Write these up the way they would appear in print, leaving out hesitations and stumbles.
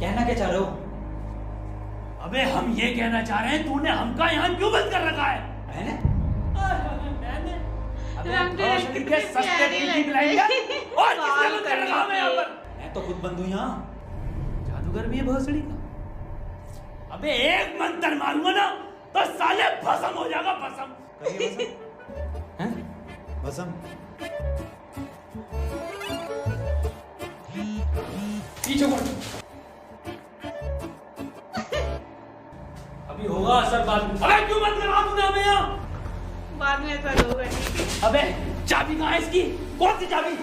कहना क्या चाह रहे हो? अबे हम ये कहना चाह रहे हैं तूने हमका यहाँ क्यों बंद कर रखा है? मैंने? अबे के सस्ते पीटी पिलाएंगे और किसने बंद कर रखा है यहाँ पर? मैं तो खुद बंद हूँ यहाँ। जादूगर भी है भोसड़ी का। अबे एक मंत्र मारूंगा ना तो साले भस्म हो जाएगा भस्म। करिए भस्म। हैं? भस्म? पीछे मुड़। अभी होगा असर बाद में। अबे क्यों बंद करा तूने हमें यहाँ? बाद में ऐसा होगा ठीक है। अबे चाबी कहाँ है इसकी? कौन सी चाबी?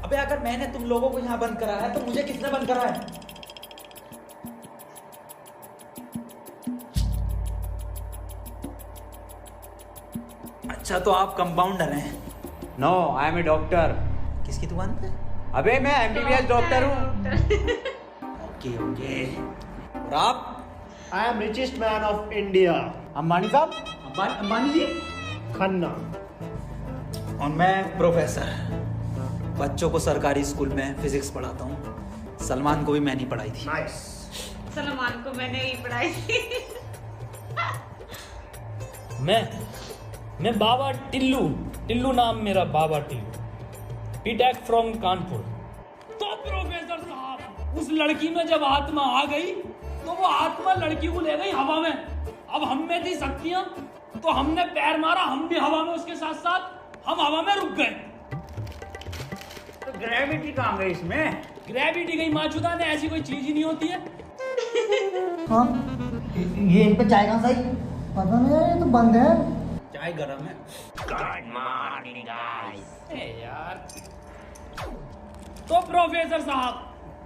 अबे अगर मैंने तुम लोगों को यहाँ बंद करा है तो मुझे किसने बंद करा है? अच्छा तो आप कंपाउंडर हैं? No, I am a doctor. किसकी दुकान पे? अबे मैं MBBS डॉक्टर हूँ। Okay okay. और आप? I am richest man of India. Ambani साहब? अंबानी जी? खन्ना। और मैं प्रोफेसर, बच्चों को सरकारी स्कूल में फिजिक्स पढ़ाता हूँ। सलमान को भी मैंने ही पढ़ाई थी। Nice. सलमान को मैंने ही पढ़ाई थी। मैं बाबा टिल्लू नाम मेरा बाबा टिल्लू। BTech from Kanpur. तो प्रोफेसर साहब उस लड़की में जब आत्मा आ गई तो वो आत्मा लड़की को ले गई हवा में। अब हम में थी शक्तियां तो हमने पैर मारा, हम भी हवा में उसके साथ साथ हम हवा में रुक गए। तो ग्रेविटी कहाँ गई इसमें? ग्रेविटी गई माचुदा ने, ऐसी कोई चीज ही नहीं होती है। हाँ ये इन पे चाय कहाँ सही? पता नहीं यार, ये तो बंद है। चाय गरम है। ए यार। तो प्रोफेसर साहब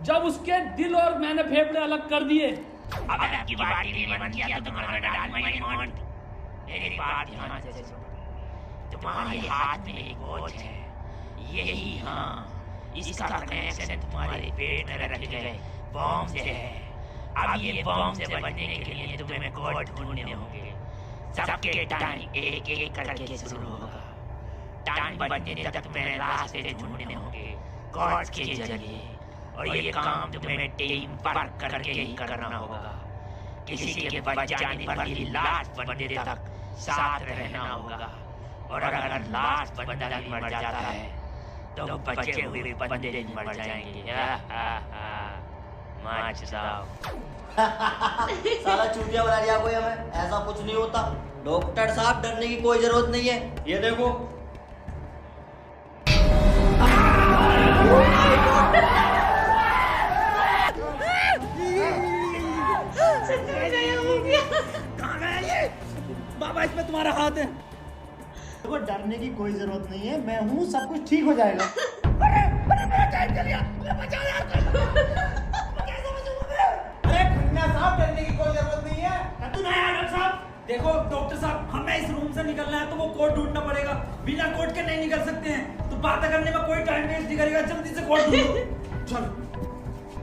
जब उसके दिल और मैंने फेफड़े अलग कर दिए, मेरी बात ध्यान से सुनो। तुम्हारे हाथ में एक वॉच है, यही हाँ, इसका कनेक्शन तुम्हारे पेट में रखे गए बॉम्ब से है। अब ये बॉम्ब से बचने के लिए तुम्हें कोड ढूंढने होंगे। सबके टाइम एक एक करके शुरू होगा। टाइम बनने तक तुम्हें रास्ते ढूंढने होंगे कोड्स के जरिए, और ये काम तुम्हें टीम वर्क करके ही करना होगा। किसी के बच जाने पर भी लास्ट बंदे तक साथ रहना होगा, और अगर लास्ट बंदा भी मर जाता है तो बचे हुए बंदे भी मर जाएंगे। साला चूतिया बना दिया कोई हमें। ऐसा कुछ नहीं होता डॉक्टर साहब, डरने की कोई जरूरत नहीं है। ये देखो बाबा इसमें तुम्हारा हाथ है। देखो डरने की कोई जरूरत नहीं है, मैं हूँ, सब कुछ ठीक हो जाएगा। अरे खन्ना साहब, डरने की कोई जरूरत नहीं है। तू ना यार डॉक्टर साहब। देखो डॉक्टर साहब, हमें इस रूम से निकलना है तो वो कोड ढूंढना पड़ेगा। बिना कोड के नहीं निकल सकते हैं। तो बात करने में कोई टाइम वेस्ट नहीं करेगा, जल्दी से कोड ढूंढो। चल।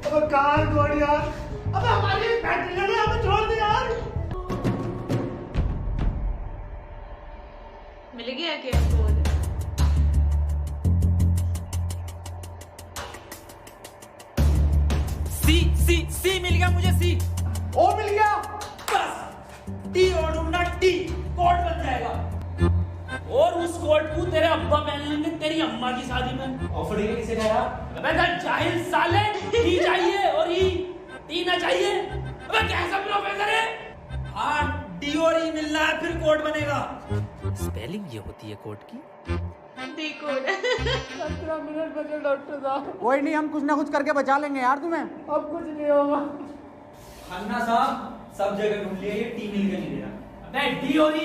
अब कहाँ छोड़ यार, अब हमारी फैक्ट्री है ना, हमें छोड़ दे यार। मिल गया क्या कोड? सी मिल गया मुझे। सी ओ मिल गया। बस टी और ढूंढना, टी कोड बन जाएगा। और उस कोड को तेरे अब्बा पहन लेंगे तेरी अम्मा की शादी में। ऑफर किसे कहा? अबे जाहिल साले, टी चाहिए और ई टी ना चाहिए। अबे कैसा प्रोफेसर है? हाँ डी और ई मिलना है फिर कोड बनेगा। स्पेलिंग ये होती है कोड की। D code. 15 मिनट बचे डॉक्टर साहब। कोई नहीं, हम कुछ ना कुछ करके बचा लेंगे यार तुम्हें। अब कुछ नहीं होगा। खन्ना साहब सब जगह ढूंढ लिया, ये टी मिल के नहीं दे रहा। अबे डी और ई।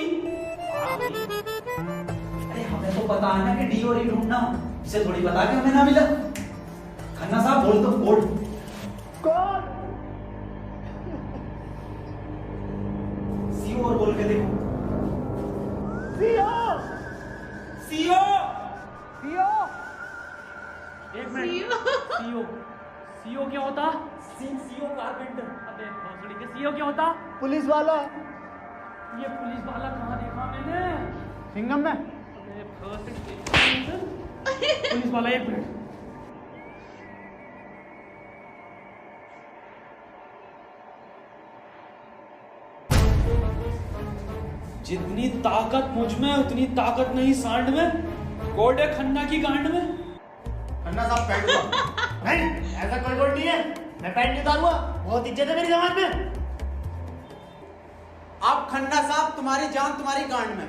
अरे हमें तो पता है ना कि डी और ई ढूंढना, इसे थोड़ी पता कि हमें ना मिला। खन्ना साहब बोल दो कोड। कौन? सी और बोल के देखो। सीओ। सीओ। सीओ। एक मिनट। सीओ क्या होता? CO carpenter. अबे भोसड़ी के सीओ क्या होता? पुलिस वाला। ये पुलिस वाला कहाँ देखा मैंने? सिंघम में। अबे भोसड़ी के पुलिस वाला। एक मिनट। जितनी ताकत मुझ में उतनी ताकत नहीं सांड में, कोड है खन्ना की गांड में। खन्ना साहब पैंट उतारो। नहीं, ऐसा कोई कोड नहीं है, मैं पैंट नहीं उतारूंगा, बहुत इज्जत है मेरी समाज में। अब खन्ना साहब तुम्हारी जान तुम्हारी गांड में।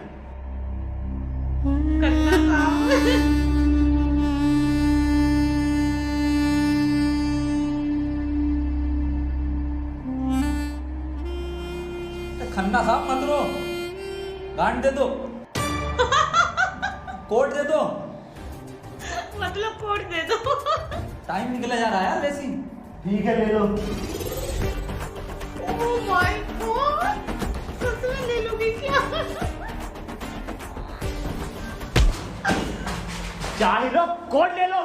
खन्ना साहब खन्ना साहब मत रो, गांड दे दो, कोट दे दो, मतलब कोड दे दो। टाइम निकला जा रहा है यार वैसी। ठीक है, ले लो। ओह माय गॉड, सच में ले लोगे क्या? चाहे लो, कोड ले लो।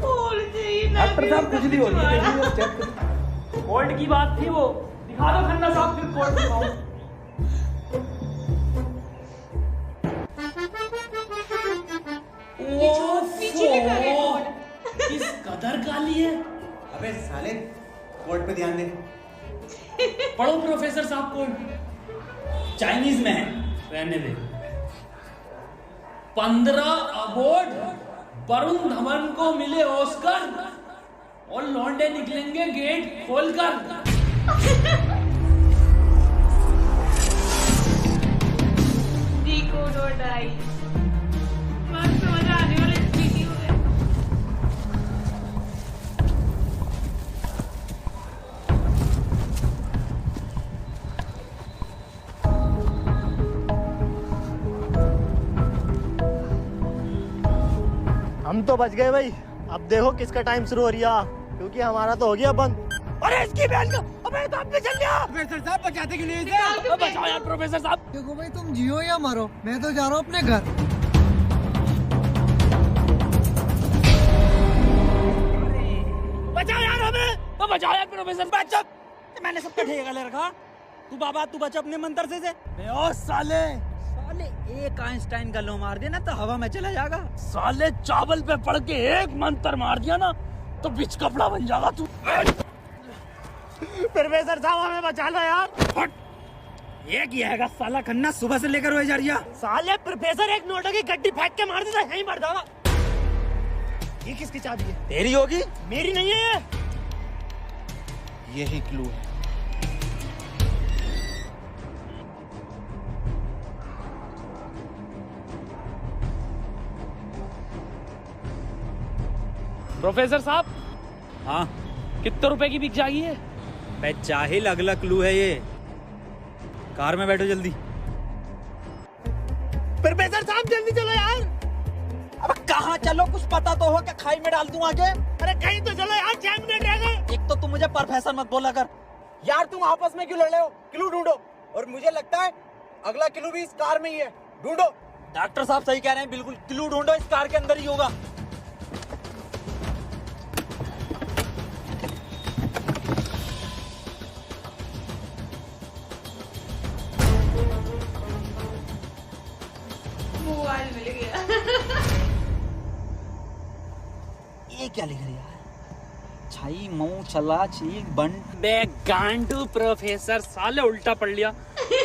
और चाहिए ना। डॉक्टर साहब कुछ नहीं हो रही है, कोड की बात थी वो, दिखा दो खन्ना साहब, फिर कोड दिखाओ। पीछे लगा है कोड। किस कदर गाली है। अबे साले, कोर्ट पे ध्यान दे। पढ़ो प्रोफेसर साहब कोड। चाइनीज में है। रहने दे। 15 अवार्ड वरुण धवन को मिले ऑस्कर, और लौंडे निकलेंगे गेट खोलकर। Decode or die। मस्त मजा आने वाला इस वीडियो में। हम तो बच गए भाई। अब देखो किसका टाइम शुरू हो रहा, क्योंकि हमारा तो हो गया बंद। अरे इसकी बहन का, अबे तो आपने चल लिया। प्रोफेसर साहब बचाते क्यों नहीं निकाल के बचाओ यार प्रोफेसर साहब। देखो भाई, तुम जियो या मरो, मैं तो जा रहा हूँ अपने घर। बचाओ यार हमें। तो बचाओ यार प्रोफेसर। बच्चा, मैंने सबका ठेका ले रखा। तू बाबा तू बचा अपने मंत्र से। ओ साले, साले एक आइंस्टाइन का लो मार देना तो हवा में चला जाएगा। साले चावल पे पड़ के एक मंत्र मार दिया ना तो बिच कपड़ा बन जाएगा तू। प्रोफेसर साहब हमें बचा लो यार। ये किया है साला खन्ना सुबह से लेकर हुए जा रही है। साले प्रोफेसर एक नोटों की गड्डी फेंक के मार देता, यहीं मर जाओगा। ये किसकी चाबी है? तेरी होगी। मेरी नहीं है। यही क्लू है। प्रोफेसर साहब, हाँ कितने रुपए की बिक जाएगी है? बे जाहिल, अगला क्लू है ये। कार में बैठो जल्दी। प्रोफेसर साहब जल्दी चलो यार। अब कहाँ चलो, कुछ पता तो हो क्या खाई में डाल दूं आगे। अरे कहीं तो चलो यार, 6 मिनट रह गए। एक तो तुम मुझे प्रोफेसर मत बोला कर। यार तुम आपस में क्यों लड़ रहे हो? क्लू ढूंढो। और मुझे लगता है अगला क्लू भी इस कार में ही है। ढूंढो। डॉक्टर साहब सही कह रहे हैं, बिल्कुल क्लू ढूंढो, इस कार के अंदर ही होगा। मोबाइल मिल गया। ये क्या लिख रही है यार? छाई मऊ चला चीक बंट। बे गांडू प्रोफेसर, साले उल्टा पढ़ लिया।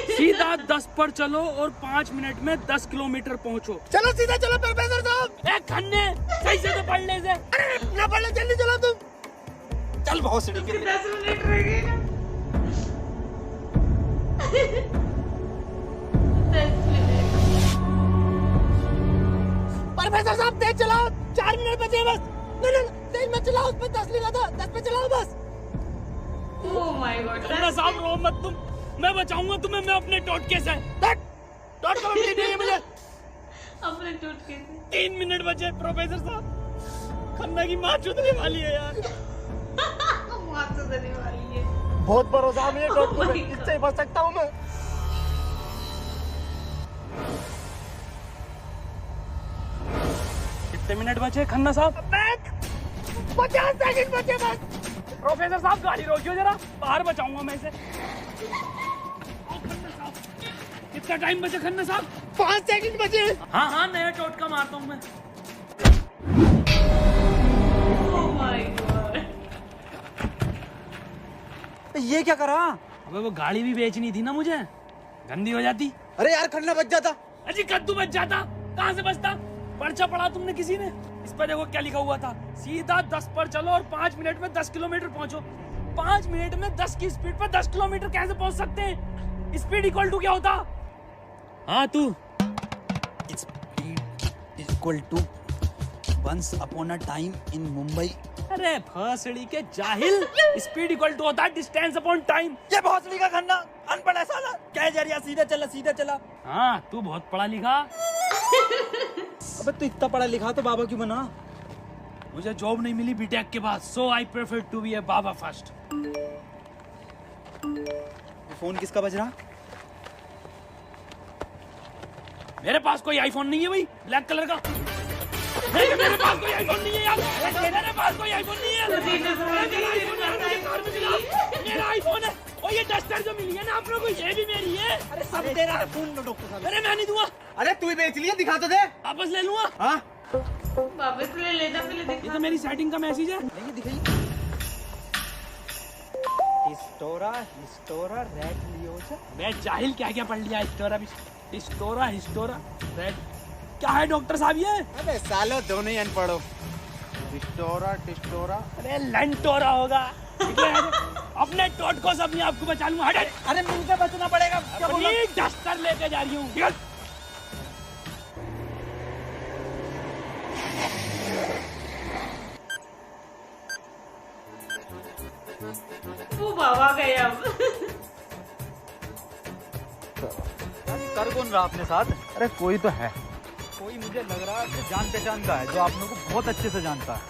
सीधा 10 पर चलो और 5 मिनट में 10 किलोमीटर पहुंचो। चलो सीधा चलो प्रोफेसर साहब। ए खन्ने, सही से तो पढ़ ले से। अरे ना पढ़ले, जल्दी चलो तुम। चल बहुत सीढ़ी फिर 10 मिनट रह गए ना। 10 मिनट। प्रोफेसर साहब तेज चलाओ, 4 मिनट बचे बस। नहीं तेज मत चलाओ, उसमें 10 लिखा था, 10 पे चलाओ बस। Oh my God. खन्ना साहब रो मत तुम, मैं बचाऊंगा तुम्हें, मैं अपने टोटके से। डॉट कमेंट नहीं है मुझे। अपने टूटके से। 3 मिनट बचे प्रोफेसर साहब। खन्ना की माँ चुदने वाली है यार। माँ तो देने वाली है। बहुत भरोसा है मुझे डॉट को, Oh my इससे बच सकता हूँ मैं। कितने मिनट बचे खन्ना साहब? 50 सेकंड बचे बस। प्रोफेसर साहब गाड़ी रोकियो जरा, बाहर बचाऊंगा मैं इसे। कितना टाइम बचा खन्ना साहब? 5 सेकंड बचे। हाँ हाँ, नया टोटका मारता हूँ मैं। Oh my God. ये क्या करा? अबे वो गाड़ी भी बेचनी थी ना मुझे, गंदी हो जाती। अरे यार खन्ना बच जाता। अजी कद्दू बच जाता, कहाँ से बचता? पर्चा पढ़ा तुमने किसी ने? इस पर देखो क्या लिखा हुआ था, सीधा 10 पर चलो और 5 मिनट में 10 किलोमीटर पहुंचो। 5 मिनट में 10 की स्पीड पर 10 किलोमीटर कैसे पहुंच सकते हैं? स्पीड इक्वल टू क्या होता? हाँ तू। Speed equal to once upon a time in Mumbai. अरे भोसड़ी के जाहिल, स्पीड इक्वल टू होता है डिस्टेंस अपॉन टाइम। ये भोसड़ी का खन्ना अनपढ़ है साला। क्या जरिया, सीधा चला सीधा चला। हाँ तू बहुत पढ़ा लिखा। अबे तू इतना पढ़ा लिखा तो बाबा क्यों बना? मुझे जॉब नहीं मिली बीटेक के बाद, so I prefer to be a Baba first. Phone किसका बज रहा? मेरे पास कोई आईफोन नहीं है भाई, ब्लैक कलर का। मेरे पास कोई आईफोन नहीं है यार, मेरे पास कोई आईफोन नहीं है। मेरा आईफोन है और ये डस्टर जो मिली है ना आप लोगों को, ये भी मेरी है। अरे सब तेरा है, फोन लो डॉक्टर साहब। अरे मैं नहीं दूंगा। अरे तू ही बेच लिया, दिखा तो दे। वापस ले लूंगा। हाँ वापस ले लेना, पहले ये दिखा। तो मेरी सेटिंग का मैसेज है। नहीं दिखाइए। हिस्टोरा रेड लियोजा। मैं जाहिल क्या क्या पढ़ लिया। हिस्टोरा रेड क्या है डॉक्टर साहब ये? अबे सालो दोनों ही अनपढ़ हो। हिस्टोरा। अरे लंटोरा होगा। अपने टोटको से अपने आप को बचा लूंगा। हट। अरे मिलकर बचना पड़ेगा। अपनी डस्टर लेके जा रही हूँ। वो बाबा गए अब। कर कौन रहा अपने साथ? अरे कोई तो है। कोई मुझे लग रहा है कि जान पहचान का है, जो आप लोगों को बहुत अच्छे से जानता है।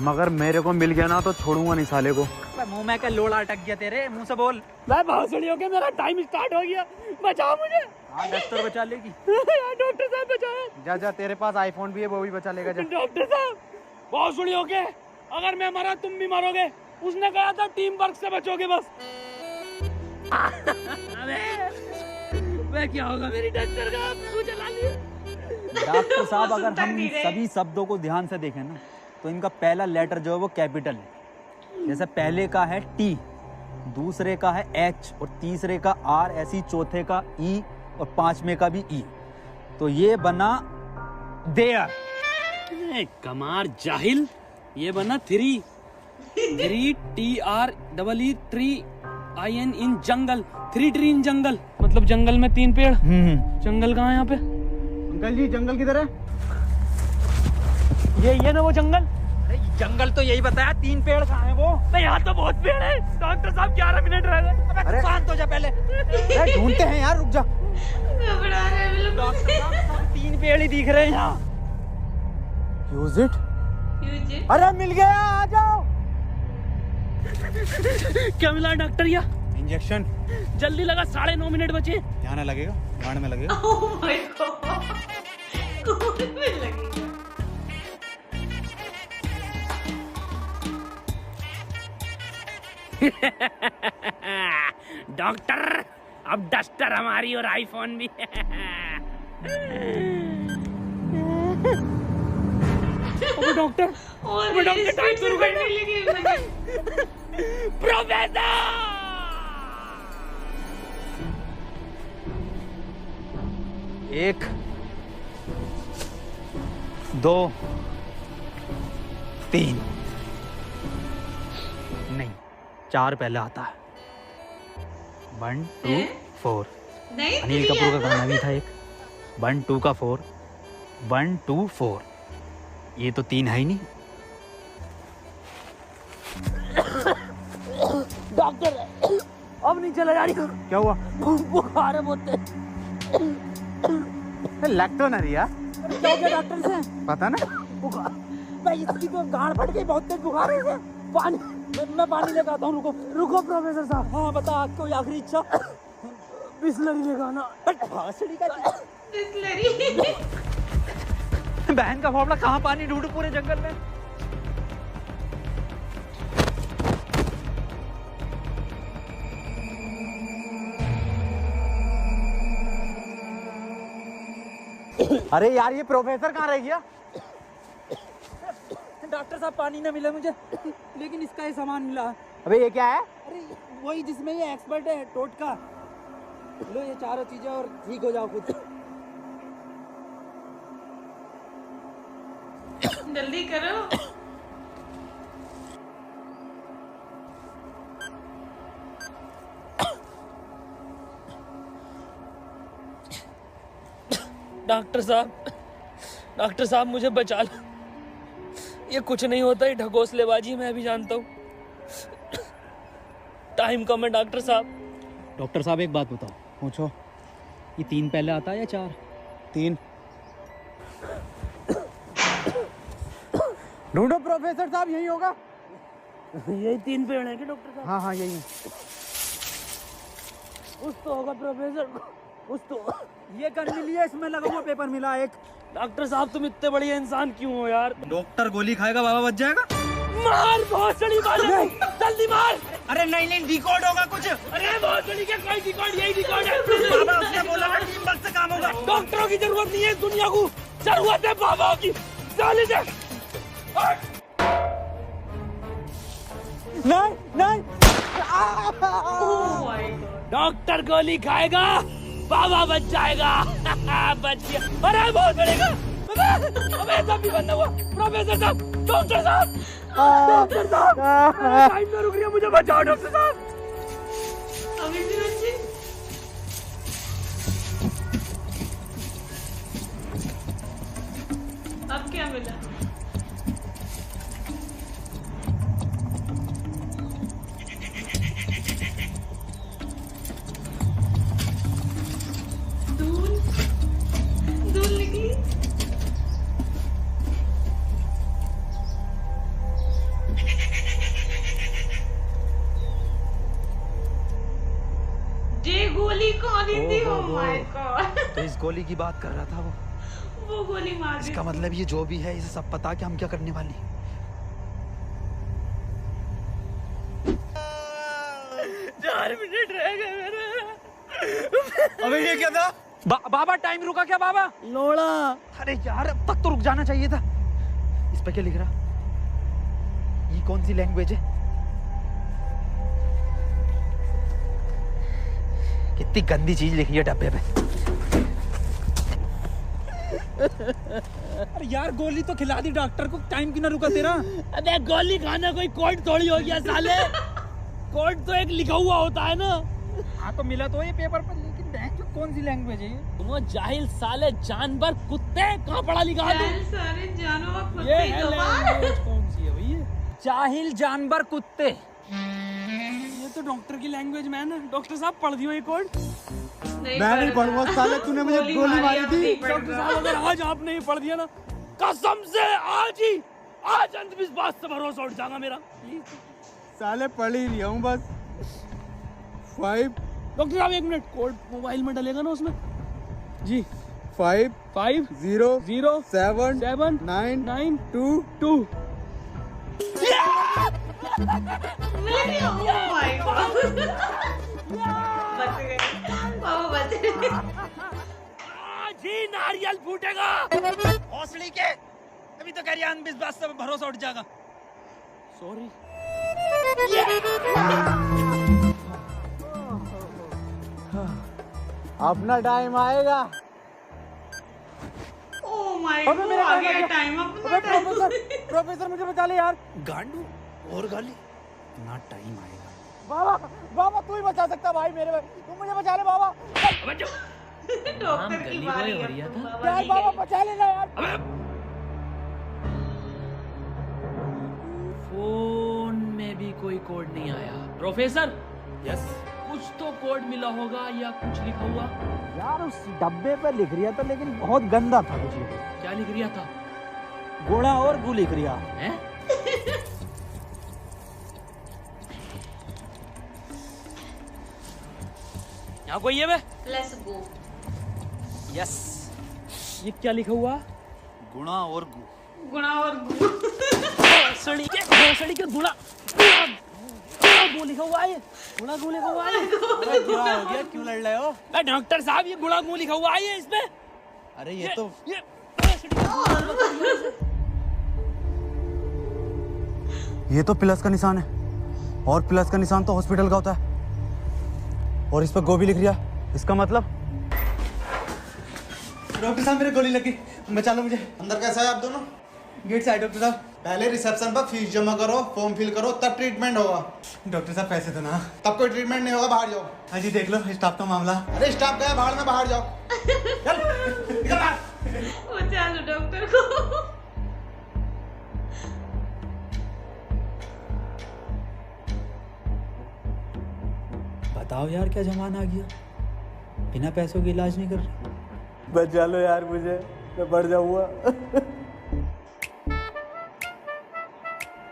मगर मेरे को मिल गया ना तो छोड़ूंगा नहीं साले को। मुंह में क्या लोड़ा अटक गया तेरे मुंह से बोल। मैं भोसड़ी हो गया, मेरा टाइम स्टार्ट हो गया। बचाओ मुझे। हाँ डॉक्टर बचा लेगी। डॉक्टर साहब बचाओ। जा तेरे पास आईफोन भी है, वो भी बचा लेगा। जा डॉक्टर साहब भोसड़ी हो गए, अगर मैं मरा तुम भी मरोगे। उसने कहा था टीम वर्क से बचोगे बस। मैं क्या होगा मेरी डॉक्टर का? आपको चला लिया। डॉक्टर साहब अगर हम सभी शब्दों को ध्यान से देखें ना तो इनका पहला लेटर जो है वो कैपिटल है। जैसे पहले का है टी, दूसरे का है एच और तीसरे का आर, ऐसी चौथे का ई और पांचवें का भी ई। तो ये बना देयर। कमार जाहिल, ये बना 3 TREE tree IN in jungle. 3 tree in jungle मतलब जंगल में 3 पेड़। जंगल कहाँ है यहाँ पे? अंकल जी जंगल किधर है? ये ना वो जंगल। अरे जंगल तो यही बताया, 3 पेड़ कहाँ है वो? यहाँ तो बहुत पेड़ है। डॉक्टर साहब 11 मिनट रह गए। अरे शांत हो जा पहले। अरे ढूंढते हैं यार, रुक जा। घबरा रहे हैं बिल्कुल। डॉक्टर साहब 3 पेड़ ही दिख रहे हैं यहाँ। Use it. अरे मिल गया, आ जाओ। क्या मिला डॉक्टर? या इंजेक्शन जल्दी लगा, 9.5 मिनट बचे। यहाँ ना लगेगा, गांड में लगेगा। Oh my God. कौन में लगेगा? डॉक्टर अब डस्टर हमारी और आईफोन भी। डॉक्टर और डॉक्टर टाइम शुरू कर करने लगे। प्रोफेसर 1 2 3 नहीं 4 पहले आता है। 1 2 4। नहीं अनिल कपूर का गाना भी था एक। 1 2 का 4, 1 2 4। ये तो 3 है ही नहीं। डॉक्टर अब नहीं चला जा रही। क्या हुआ? बुखार है बहुत। लग तो ना रिया। क्या हो गया डॉक्टर से? पता ना। बुखार, मैं इसकी तो गांड फट गई, बहुत तेज बुखार है। पानी मैं पानी लेकर आता हूँ। रुको प्रोफेसर साहब। हाँ बता, कोई आखिरी इच्छा? बिस्लरी लेकर आना। बिस्लरी। बहन का फावड़ा, कहाँ पानी ढूंढू पूरे जंगल में? अरे यार ये प्रोफेसर कहाँ रह गया? डॉक्टर साहब पानी ना मिला मुझे, लेकिन इसका ही सामान मिला। अबे ये क्या है? अरे वही जिसमें ये एक्सपर्ट है टोटका। लो ये चारों चीजें और ठीक हो जाओ खुद। जल्दी करो। डॉक्टर साहब मुझे बचा लो। ये कुछ नहीं होता, ये ढकोसलेबाजी मैं भी जानता हूँ। टाइम कम है डॉक्टर साहब। डॉक्टर साहब एक बात बताओ, पूछो, ये 3 पहले आता है या 4? 3। ढूंढो प्रोफेसर साहब, यही होगा। यही 3 पेड़ है कि डॉक्टर साहब? हाँ हाँ यही है। कुछ तो होगा प्रोफेसर, कुछ तो। ये गन मिली है, इसमें लगा हुआ पेपर मिला एक। डॉक्टर साहब तुम इतने बढ़िया इंसान क्यों हो यार? डॉक्टर गोली खाएगा, बाबा बच जाएगा। मार, बहुत बड़ी बात है, जल्दी मार। अरे नहीं डिकोड होगा कुछ। अरे बहुत बड़ी क्या, कोई डिकोड, यही डिकोड है। बाबा उसने बोला ना टीम वर्क से काम होगा। डॉक्टरों की जरूरत नहीं है दुनिया को, जरूरत है बाबाओं की। चल इधर। नहीं ओह माय गॉड। डॉक्टर गोली खाएगा, बाबा बच जाएगा। बच गया। अरे बहुत बड़ेगा। अबे तब भी बंद हुआ। प्रोफेसर साहब, डॉक्टर साहब, डॉक्टर साहब, टाइम में रुक रही है, मुझे बचाओ डॉक्टर साहब। अभी भी बच्चे। अब क्या मिला? दूल निकली। ये गोली कौन ही थी? Oh my God. तो इस गोली की बात कर रहा था वो गोली मार दी। इसका मतलब ये जो भी है इसे सब पता कि हम क्या करने वाली। 4 मिनट रह गए मेरे। अबे ये क्या था? बाबा टाइम रुका क्या बाबा? लोड़ा। अरे यार अब तक तो रुक जाना चाहिए था। इस पे क्या लिख रहा? ये कौन सी लैंग्वेज है? कितनी गंदी चीज लिखी है डब्बे पे। अरे यार गोली तो खिला दी डॉक्टर को, टाइम क्यों ना रुका तेरा? अबे गोली खाना कोई कोड थोड़ी हो गया साले। कोड तो एक लिखा हुआ होता है ना। हाँ तो मिला तो ये पेपर पर, लेकिन जो कौन सी लैंग्वेज है ये? तुम जाहिल साले, जानवर, कुत्ते, कहाँ पढ़ा लिखा है जाहिल सारे जानवर ये कुत्ते है गवार। लैंग्वेज कौन सी है भैया? जाहिल जानवर कुत्ते। ये तो डॉक्टर की लैंग्वेज मैन है। डॉक्टर साहब पढ़ दियो ये कोड। मैं नहीं पढ़ूंगा साले, तूने मुझे गोली मारी थी। डॉक्टर साहब अगर आज आपने ये पढ़ दिया ना, कसम से आज अंधविश्वास से भरोसा उठ जाएगा मेरा। साले पढ़ ही लिया हूँ बस। 5 डॉक्टर साहब 1 मिनट, कोड मोबाइल में डलेगा ना उसमें? जी 5 5 0 0 7 7 9 9 2 2। नहीं, oh my God। बच गए बाबा, बच गए। आज ही नारियल फूटेगा। हौसली के अभी तो कह रही अंधविश्वास से भरोसा उठ जाएगा। सॉरी। अपना टाइम आएगा। Oh my God, आ गया टाइम अपना। प्रोफेसर मुझे बचा ले यार। गांडू और गाली ना टाइम आएगा। बाबा तू ही बचा सकता भाई मेरे, तू मुझे बचा ले बाबा। डॉक्टर की बारी है। यार बाबा बचा लेना यार। फोन में भी कोई कोड नहीं आया। प्रोफेसर, यस कुछ तो कोड मिला होगा या कुछ लिखा हुआ? यार उस डब्बे पे लिख रिया था, लेकिन बहुत गंदा था कुछ लिखा। क्या लिख रिया था? गोड़ा और गु लिख रिया हैं? यहाँ कोई है बे? Let's go. यस। ये क्या लिखा हुआ? गुणा और गु। गुणा और गु। भोसड़ी के गुणा गु लिखा हुआ है। गुणा गु लिखा हुआ है। क्या हो गया, क्यों लड़ रहे हो? डॉक्टर साहब ये गुणा गु लिखा हुआ है इसमें। अरे ये तो ये तो प्लस का निशान है, और प्लस का निशान तो हॉस्पिटल का होता है, और इस पर गोभी लिख रिया। इसका मतलब? डॉक्टर साहब मेरे गोली लगी, बचा लो मुझे। अंदर कैसा है आप दोनों? गेट से आए डॉक्टर साहब। पहले रिसेप्शन पर फीस जमा करो, फॉर्म फिल करो, तब ट्रीटमेंट होगा। डॉक्टर साहब पैसे तो ना। तब कोई ट्रीटमेंट नहीं होगा, बाहर जाओ। हाँ जी देख लो स्टाफ का मामला। अरे स्टाफ गया बाहर में, बाहर जाओ। चल निकल बाहर। बचा लो डॉक्टर को। बताओ यार क्या जमाना आ गया, बिना पैसों के इलाज नहीं कर रहे। बचा लो यार मुझे, मैं बढ़ जाऊंगा।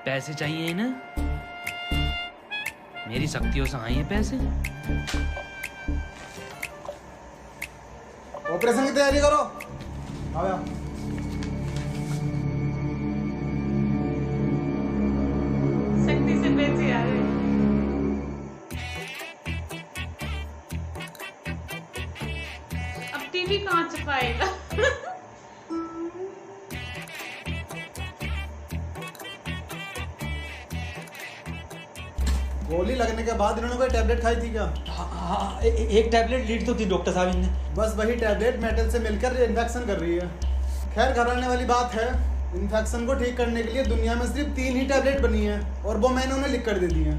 पैसे चाहिए ना? मेरी शक्तियों से आए हैं पैसे। ऑपरेशन की तैयारी करो। आओ यार। शक्ति से पैसे आ रहे हैं। अब टीवी कहाँ छुपाएगा? गोली लगने के बाद इन्होंने कोई टैबलेट खाई थी क्या? हाँ, एक टैबलेट लीड तो थी डॉक्टर साहब इनने। बस वही टैबलेट मेटल से मिलकर इन्फेक्शन कर रही है। खैर घबराने वाली बात है, इन्फेक्शन को ठीक करने के लिए दुनिया में सिर्फ 3 ही टैबलेट बनी है और वो मैंने उन्हें लिख कर दे दी है।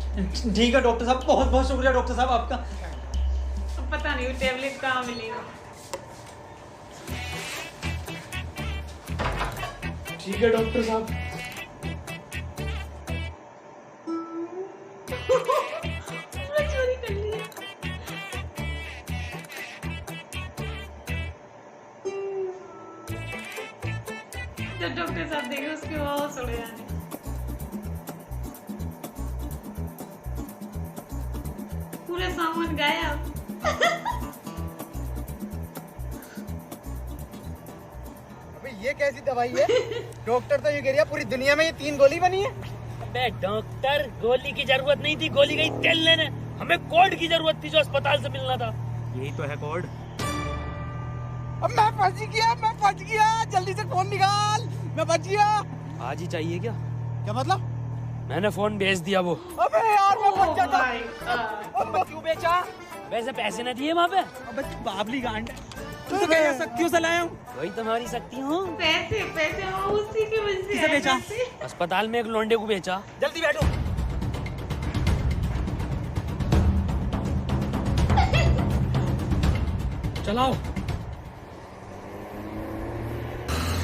ठीक है डॉक्टर साहब, बहुत बहुत शुक्रिया डॉक्टर साहब आपका। अब पता नहीं वो टैबलेट कहाँ मिलेगा। ठीक है डॉक्टर साहब। चोरी कर लिया। जब डॉक्टर साहब देखे उसके होश उड़ जाने। पूरा सामान गायब। अबे ये कैसी दवाई है? डॉक्टर तो ये कह रहा पूरी दुनिया में ये 3 गोली बनी है। अबे डॉक्टर, गोली की जरूरत नहीं थी, गोली गई तेल लेने। हमें कोड की जरूरत थी जो अस्पताल से मिलना था। यही तो है कोड। अब मैं फंस गया, जल्दी से फोन निकाल, मैं बच गया। आज ही चाहिए क्या? क्या मतलब? मैंने फोन भेज दिया वो। अबे यार मैं बच जाता। अब क्यों बेचा? वैसे पैसे न दिए वहाँ पे? अबे बाबली गांड, तू तो क्या शक्तियों से लाया हूँ। वही तुम्हारी शक्ति हूँ। पैसे वो उसी की वजह से किसे बेचा? अस्पताल में एक लोंडे को बेचा। जल्दी बैठो। चलाओ।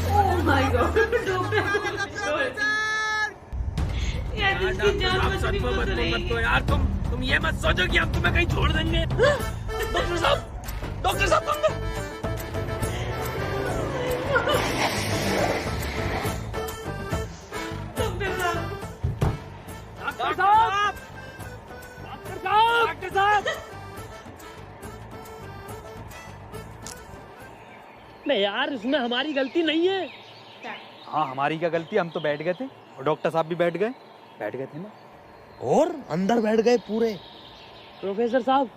ओह माय गॉड डॉक्टर यार इसकी जान बचनी बहुत रही। मत तो यार, तुम ये मत सोचो कि अब तुम्हें कहीं छोड़ देंगे। डॉक्टर साहब तुम डॉक्टर साहब नहीं यार, इसमें हमारी गलती नहीं है। हाँ हमारी क्या गलती, हम तो बैठ गए थे और डॉक्टर साहब भी बैठ गए थे ना। और अंदर बैठ गए पूरे। प्रोफेसर साहब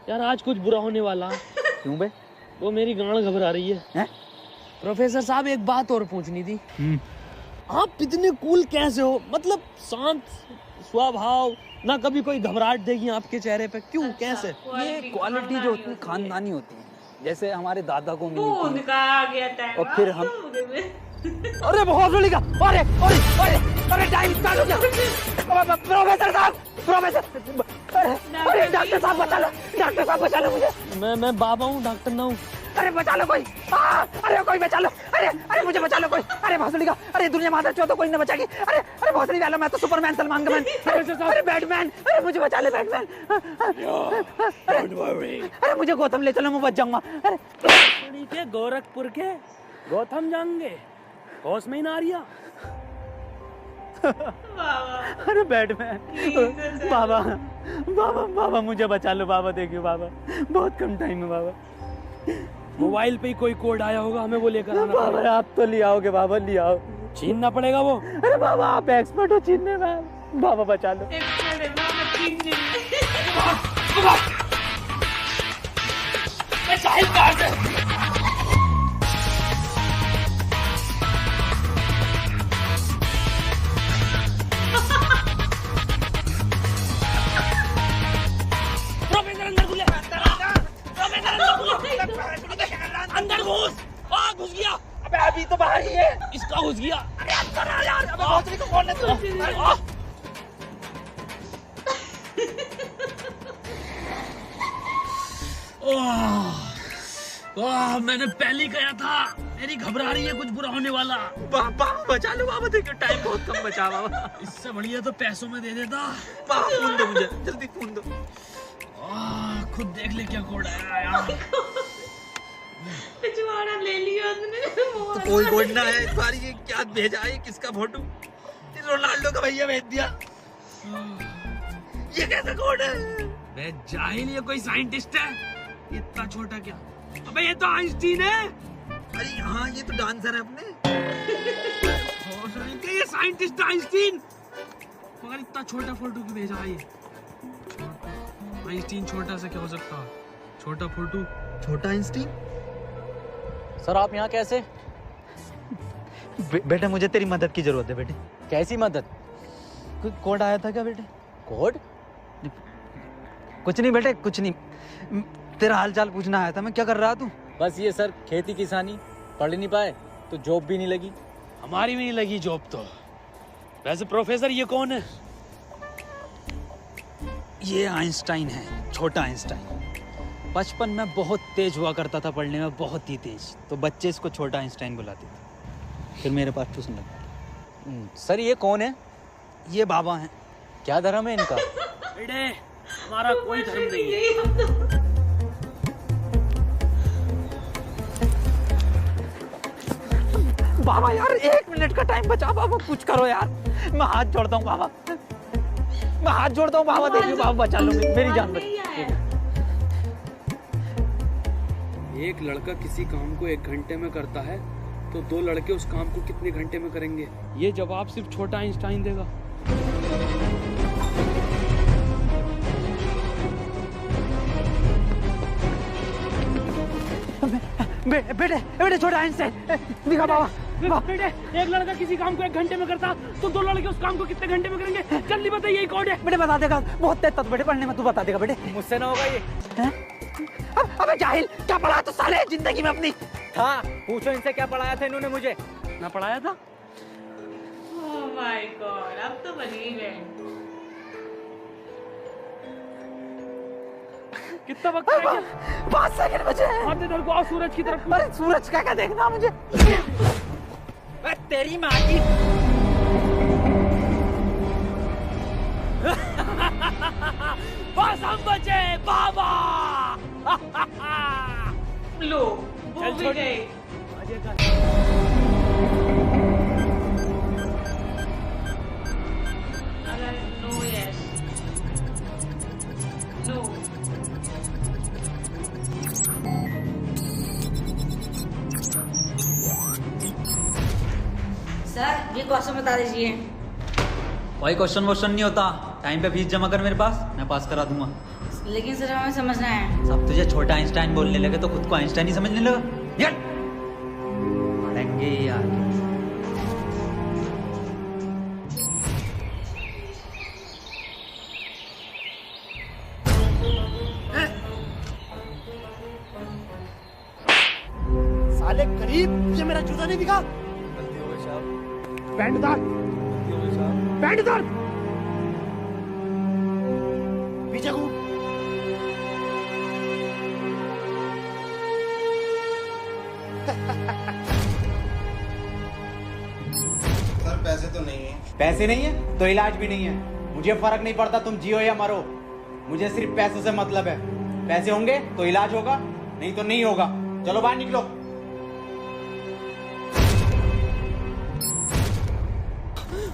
यार आज कुछ बुरा होने वाला। क्यों बे? वो मेरी गांड घबरा रही है। प्रोफेसर साहब एक बात और पूछनी थी। आप इतने कूल कैसे हो? मतलब शांत स्वभाव, ना कभी कोई घबराहट देगी आपके चेहरे पे, क्यों कैसे? ये क्वालिटी जो होती है खानदानी होती है, जैसे हमारे दादा को मिली थी। उनका आ गया टाइम और फिर हम अरे बहुत जोली का, अरे टाइम स्टार्ट हो गया। प्रोफेसर साहब अरे डॉक्टर साहब बचा लो मुझे। मैं बाबा हूँ, डॉक्टर ना हूँ। अरे बचा लो कोई, अरे कोई बचा लो, अरे मुझे बचा लो कोई। अरे भोसड़ी का, अरे दुनिया माता चो तो कोई न बचाएगी। अरे भोसड़ी वाला, मैं तो सुपरमैन, सलमान का मैन। अरे बैटमैन, अरे मुझे बचा ले बैटमैन। अरे मुझे गौतम ले चलो, मैं बच जाऊंगा। अरे के गोरखपुर के गौतम जाएंगे, होश में ही ना आ रही। अरे बैटमैन, बाबा मुझे बचा लो बाबा, देखियो बाबा बहुत कम टाइम है बाबा। मोबाइल पे ही कोई कोड आया होगा, हमें वो लेकर आना बाबा। आप तो ले आओगे बाबा, ले आओ। छीनना पड़ेगा वो। अरे बाबा आप एक्सपर्ट हो छीनने में, बाबा बचा लो। घुस। घुस गया। अबे अभी तो बाहर ही है। इसका घुस गया। अरे अंदर आ यार। अबे भोसड़ी को खोलने दो। मैंने पहले ही कहा था, मेरी घबरा रही है, कुछ बुरा होने वाला। बाबा बचा लो बाबा, देखो टाइम बहुत कम बचा बाबा। इससे बढ़िया तो पैसों में दे देता। बाबा फोन दो मुझे, जल्दी फोन दो। खुद देख ले क्या कोड आया यार। पिछवाड़ा ले लिया उसने। तो कोई कोड ना है इस बार। ये क्या भेजा है, किसका फोटो? रोनाल्डो का भैया भेज दिया। ये कैसा कोड है? मैं जाहिल, ये कोई साइंटिस्ट है? इतना छोटा क्या? अबे ये तो आइंस्टीन है। अरे हाँ, ये तो डांसर है अपने। ये साइंटिस्ट आइंस्टीन, मगर इतना छोटा फोटो क्यों भेजा है? आइंस्टीन छोटा सा क्या हो सकता? छोटा फोटो, छोटा आइंस्टीन। सर आप यहाँ कैसे? बेटा मुझे तेरी मदद की जरूरत है बेटे। कैसी मदद? कोई कोड आया था क्या बेटे? कोड? कुछ नहीं बेटे, कुछ नहीं। तेरा हाल चाल पूछना आया था मैं। क्या कर रहा तू? बस ये सर, खेती किसानी। पढ़ नहीं पाए तो जॉब भी नहीं लगी। हमारी भी नहीं लगी जॉब तो। वैसे प्रोफेसर ये कौन है? ये आइंस्टाइन है, छोटा आइंस्टाइन। बचपन में बहुत तेज हुआ करता था पढ़ने में, बहुत ही तेज। तो बच्चे इसको छोटा आइंस्टाइन बुलाते थे। फिर मेरे पास ट्यूशन लगा। सर ये कौन है? ये बाबा हैं। क्या धर्म है इनका? बेटे हमारा कोई धर्म नहीं है। बाबा यार 1 मिनट का टाइम बचा बाबा, कुछ करो यार। मैं हाथ जोड़ता हूँ बाबा, मैं हाथ जोड़ता हूँ बाबा। देखिए बाबा बचा लो मेरी जान बचा। एक लड़का किसी काम को 1 घंटे में करता है तो 2 लड़के उस काम को कितने घंटे में करेंगे? ये जवाब सिर्फ छोटा आइंस्टाइन देगा। बेटे छोटा आइंस्टाइन दिखा बाबा। बेटे एक लड़का किसी काम को 1 घंटे में करता तो 2 लड़के उस काम को कितने घंटे में करेंगे? जल्दी बताइए, यही कोड है। बेटे बता देगा, बहुत तेज था बेटे पढ़ने में, तू बता देगा बेटे। मुझसे ना होगा ये। अबे जाहिल, क्या पढ़ा तो साले जिंदगी में अपनी? हाँ पूछो इनसे क्या पढ़ाया था इन्होंने मुझे। ना पढ़ाया था? ओह माय गॉड, अब तो बन ही गए। कितना वक्त रह गया? 5 सेकंड बचे हैं। हाथ इधर को आओ, सूरज की तरफ। अरे सूरज का क्या देखना मुझे? तेरी माँ की। बस हम बचे बाबा। लो वो भी गए। अगर नो यस नो। सर ये क्वेश्चन बता दीजिए। कोई क्वेश्चन वोश्चन नहीं होता। टाइम पे फीस जमा कर मेरे पास, मैं पास करा दूंगा। लेकिन सर हमें समझना है। सब तुझे छोटा आइंस्टाइन बोलने लगे तो खुद को आइंस्टाइन ही समझने लगा। पढ़ेंगे यार। साले गरीब, ये मेरा जूता नहीं दिखा। पैंट उतार, पैंट उतार, पीछे घूम। सर पैसे तो नहीं है। पैसे नहीं है तो इलाज भी नहीं है। मुझे फर्क नहीं पड़ता तुम जियो या मरो, मुझे सिर्फ पैसों से मतलब है। पैसे होंगे तो इलाज होगा, नहीं तो नहीं होगा। चलो बाहर निकलो।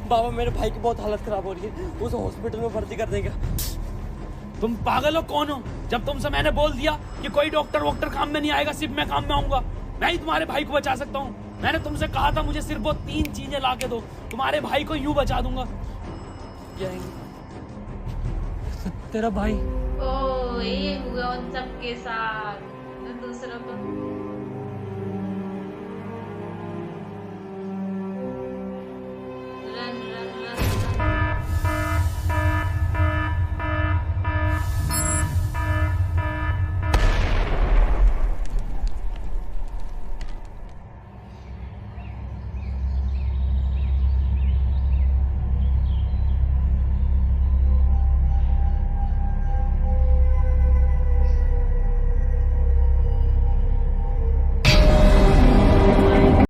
बाबा मेरे भाई की बहुत हालत खराब हो रही है, उसे हॉस्पिटल में भर्ती कर देगा। तुम पागल हो? कौन हो? जब तुमसे मैंने बोल दिया कि कोई डॉक्टर वॉक्टर काम में नहीं आएगा, सिर्फ मैं काम में आऊंगा। मैं ही तुम्हारे भाई को बचा सकता हूँ। मैंने तुमसे कहा था मुझे सिर्फ वो 3 चीजें ला के दो, तुम्हारे भाई को यूं बचा दूंगा। तेरा भाई। ओह ये हुआ उन सबके साथ, दूसरों को